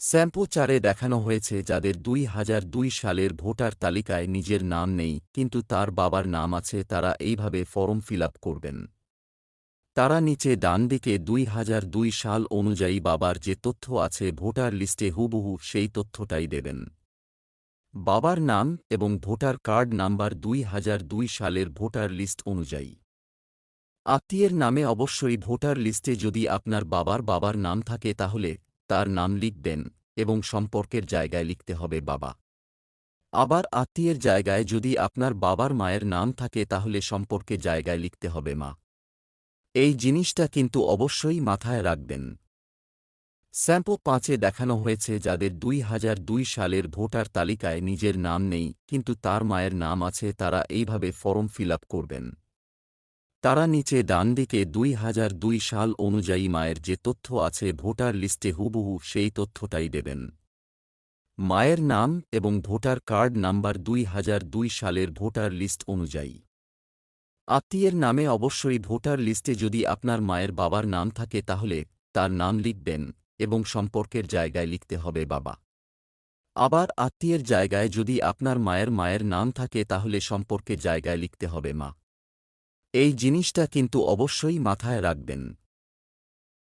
Sample ৪-এ দেখানো হয়েছে যাদের ২০০২ সালের ভোটার তালিকায় নিজের নাম নেই কিন্তু তার বাবার নাম আছে তারা এইভাবে ফর্ম ফিল আপ করবেন। তারা নিচে ডানদিকে ২০০২ সাল অনুযায়ী বাবার যে তথ্য আছে ভোটার লিস্টে হুবহু সেই তথ্যটাই দেবেন। বাবার নাম এবং ভোটার কার্ড নাম্বার ২০০২ সালের ভোটার লিস্ট অনুযায়ী। আত্মীয়ের নামে অবশ্যই ভোটার লিস্টে যদি আপনার বাবার বাবার নাম থাকে তাহলে তার নাম লিখবেন এবং সম্পর্কের জায়গায় লিখতে হবে বাবা। আবার আত্মীয়ের জায়গায় যদি আপনার বাবার মায়ের নাম থাকে তাহলে সম্পর্কে জায়গায় লিখতে হবে মা। এই জিনিসটা কিন্তু অবশ্যই মাথায় রাখবেন। স্যাম্পল ৫-এ দেখানো হয়েছে যাদের ২০০২ সালের ভোটার তালিকায় নিজের নাম নেই কিন্তু তার মায়ের নাম আছে তারা এইভাবে ফর্ম ফিল আপ করবেন। তারা নিচে ডানদিকে ২০০২ সাল অনুযায়ী মায়ের যে তথ্য আছে ভোটার লিস্টে হুবহু সেই তথ্যটাই দেবেন। মায়ের নাম এবং ভোটার কার্ড নাম্বার ২০০২ সালের ভোটার লিস্ট অনুযায়ী। আত্মীয়ের নামে অবশ্যই ভোটার লিস্টে যদি আপনার মায়ের বাবার নাম থাকে তাহলে তার নাম লিখবেন এবং সম্পর্কের জায়গায় লিখতে হবে বাবা। আবার আত্মীয়ের জায়গায় যদি আপনার মায়ের মায়ের নাম থাকে তাহলে সম্পর্কে জায়গায় লিখতে হবে মা। এই জিনিসটা কিন্তু অবশ্যই মাথায় রাখবেন।